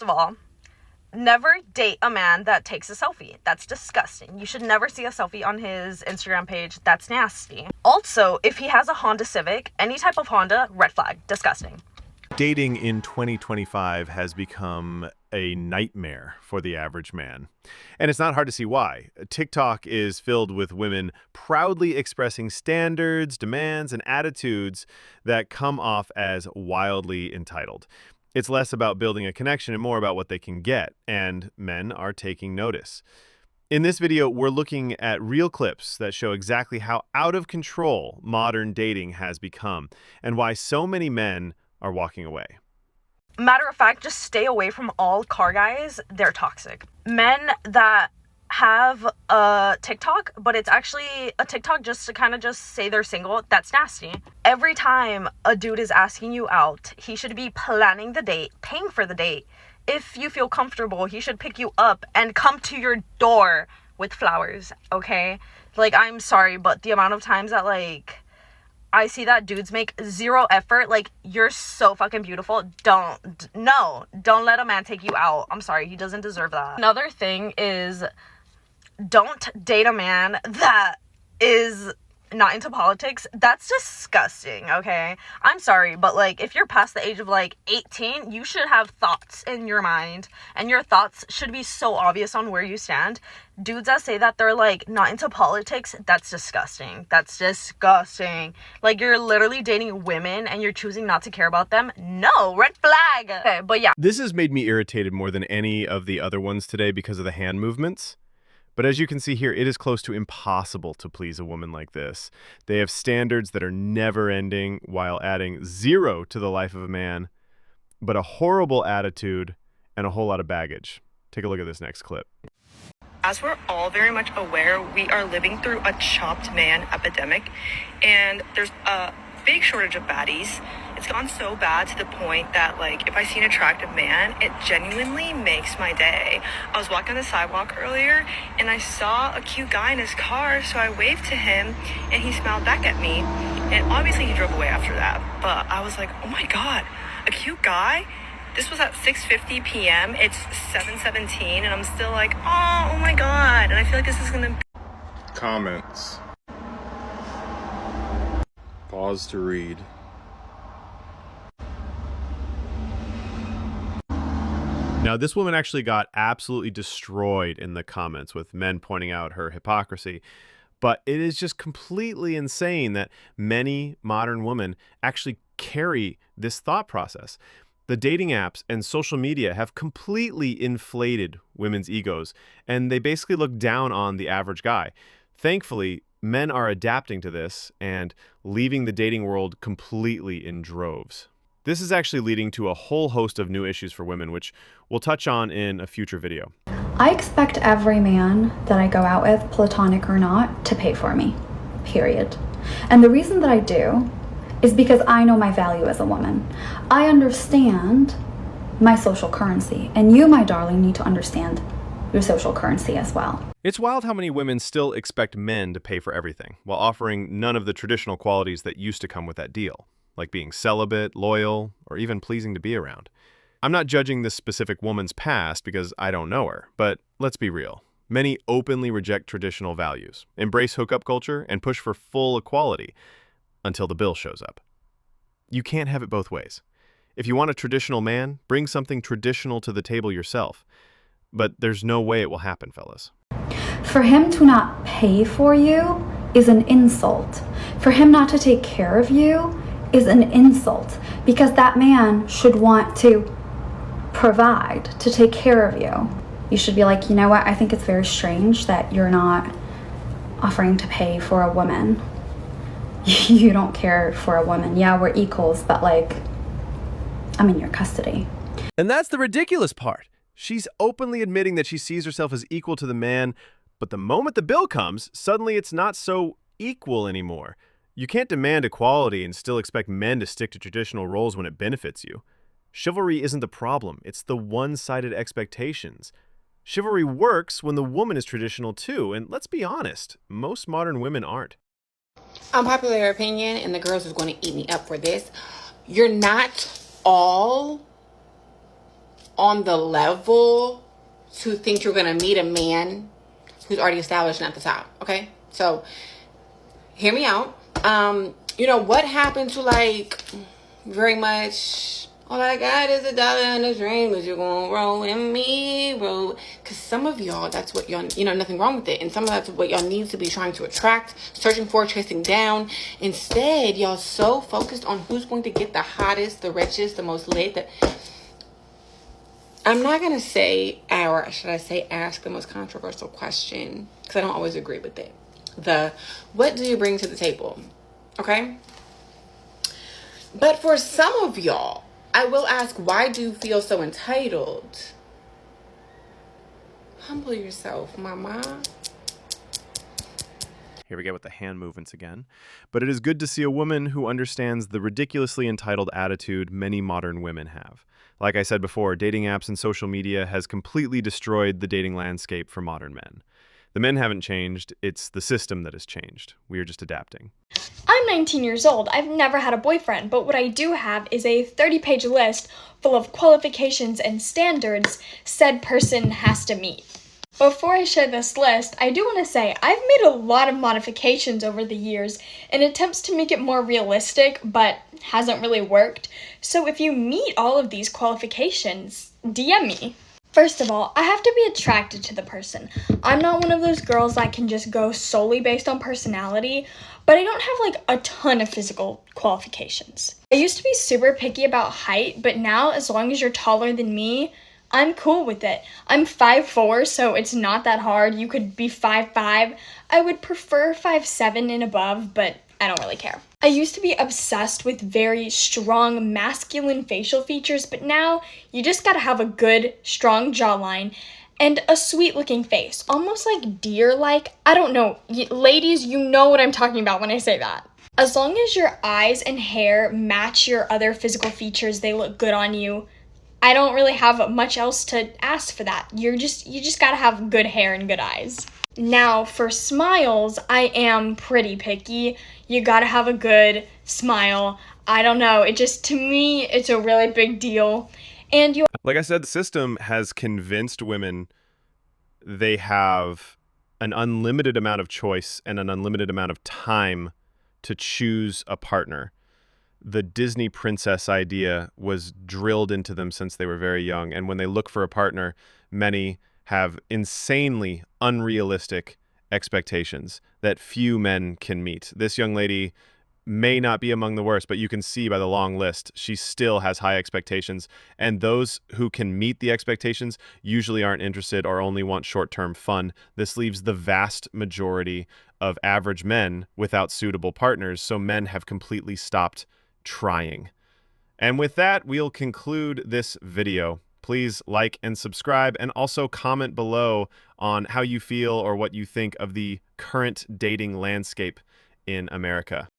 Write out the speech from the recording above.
First of all, never date a man that takes a selfie. That's disgusting. You should never see a selfie on his Instagram page. That's nasty. Also, if he has a Honda Civic, any type of Honda, red flag. Disgusting. Dating in 2025 has become a nightmare for the average man. And it's not hard to see why. TikTok is filled with women proudly expressing standards, demands, and attitudes that come off as wildly entitled. It's less about building a connection and more about what they can get, and men are taking notice. In this video, we're looking at real clips that show exactly how out of control modern dating has become and why so many men are walking away. Matter of fact, just stay away from all car guys. They're toxic. Men that have a TikTok, but it's actually a TikTok just to kind of just say they're single, that's nasty. Every time a dude is asking you out, he should be planning the date, paying for the date. If you feel comfortable, he should pick you up and come to your door with flowers, okay? Like, I'm sorry, but the amount of times that, like, I see that dudes make zero effort, like, you're so fucking beautiful, don't let a man take you out. I'm sorry, he doesn't deserve that. Another thing is, don't date a man that is not into politics. That's disgusting, okay? I'm sorry, but, like, if you're past the age of, like, 18, you should have thoughts in your mind, and your thoughts should be so obvious on where you stand. Dudes that say that they're, like, not into politics, that's disgusting. That's disgusting. Like, you're literally dating women, and you're choosing not to care about them? No, red flag! Okay, but yeah. This has made me irritated more than any of the other ones today because of the hand movements. But as you can see here, it is close to impossible to please a woman like this. They have standards that are never ending while adding zero to the life of a man, but a horrible attitude and a whole lot of baggage. Take a look at this next clip. As we're all very much aware, we are living through a chopped man epidemic, and there's a big shortage of baddies. It's gone so bad to the point that, like, if I see an attractive man, it genuinely makes my day. I was walking on the sidewalk earlier, and I saw a cute guy in his car, so I waved to him, and he smiled back at me. And obviously he drove away after that, but I was like, oh my god, a cute guy? This was at 6:50 p.m. It's 7:17, and I'm still like, oh my god. And I feel like this is gonna... Comments. Pause to read. Now, this woman actually got absolutely destroyed in the comments with men pointing out her hypocrisy. But it is just completely insane that many modern women actually carry this thought process. The dating apps and social media have completely inflated women's egos, and they basically look down on the average guy. Thankfully, men are adapting to this and leaving the dating world completely in droves. This is actually leading to a whole host of new issues for women, which we'll touch on in a future video. I expect every man that I go out with, platonic or not, to pay for me, period. And the reason that I do is because I know my value as a woman. I understand my social currency, and you, my darling, need to understand your social currency as well. It's wild how many women still expect men to pay for everything, while offering none of the traditional qualities that used to come with that deal, like being celibate, loyal, or even pleasing to be around. I'm not judging this specific woman's past because I don't know her, but let's be real. Many openly reject traditional values, embrace hookup culture, and push for full equality until the bill shows up. You can't have it both ways. If you want a traditional man, bring something traditional to the table yourself. But there's no way it will happen, fellas. For him to not pay for you is an insult. For him not to take care of you is an insult, because that man should want to provide, to take care of you. You should be like, you know what, I think it's very strange that you're not offering to pay for a woman. You don't care for a woman. Yeah, we're equals, but, like, I'm in your custody. And that's the ridiculous part. She's openly admitting that she sees herself as equal to the man, but the moment the bill comes, suddenly it's not so equal anymore. You can't demand equality and still expect men to stick to traditional roles when it benefits you. Chivalry isn't the problem, it's the one-sided expectations. Chivalry works when the woman is traditional too, and let's be honest, most modern women aren't. Unpopular opinion, and the girls is going to eat me up for this. You're not all on the level to think you're going to meet a man who's already established and at the top. Okay, so hear me out. You know what happened to like very much, all I got is $1 and a dream, but you're gonna roll with me, roll. Because some of y'all, that's what y'all, nothing wrong with it. And some of that's what y'all need to be trying to attract, searching for, chasing down. Instead, y'all so focused on who's going to get the hottest, the richest, the most lit. I'm not going to say, or should I say ask the most controversial question, because I don't always agree with it. What do you bring to the table? Okay? But for some of y'all, I will ask, why do you feel so entitled? Humble yourself, mama. Here we go with the hand movements again. But it is good to see a woman who understands the ridiculously entitled attitude many modern women have. Like I said before, dating apps and social media has completely destroyed the dating landscape for modern men. The men haven't changed, it's the system that has changed. We are just adapting. I'm 19 years old. I've never had a boyfriend, but what I do have is a 30-page list full of qualifications and standards said person has to meet. Before I share this list, I do want to say I've made a lot of modifications over the years in attempts to make it more realistic, but hasn't really worked. So if you meet all of these qualifications, DM me. First of all, I have to be attracted to the person. I'm not one of those girls that can just go solely based on personality, but I don't have like a ton of physical qualifications. I used to be super picky about height, but now as long as you're taller than me, I'm cool with it. I'm 5'4", so it's not that hard. You could be 5'5". I would prefer 5'7" and above, but I don't really care. I used to be obsessed with very strong masculine facial features, but now you just gotta have a good, strong jawline and a sweet looking face, almost like deer-like. I don't know. Ladies, you know what I'm talking about when I say that. As long as your eyes and hair match your other physical features, they look good on you. I don't really have much else to ask for that. You just gotta have good hair and good eyes. Now, for smiles, I am pretty picky. You gotta have a good smile. I don't know, to me, it's a really big deal. And like I said, the system has convinced women they have an unlimited amount of choice and an unlimited amount of time to choose a partner. The Disney princess idea was drilled into them since they were very young. And when they look for a partner, many have insanely unrealistic expectations that few men can meet. This young lady may not be among the worst, but you can see by the long list, she still has high expectations. And those who can meet the expectations usually aren't interested or only want short-term fun. This leaves the vast majority of average men without suitable partners. So men have completely stopped trying. And with that, we'll conclude this video. Please like and subscribe, and also comment below on how you feel or what you think of the current dating landscape in America.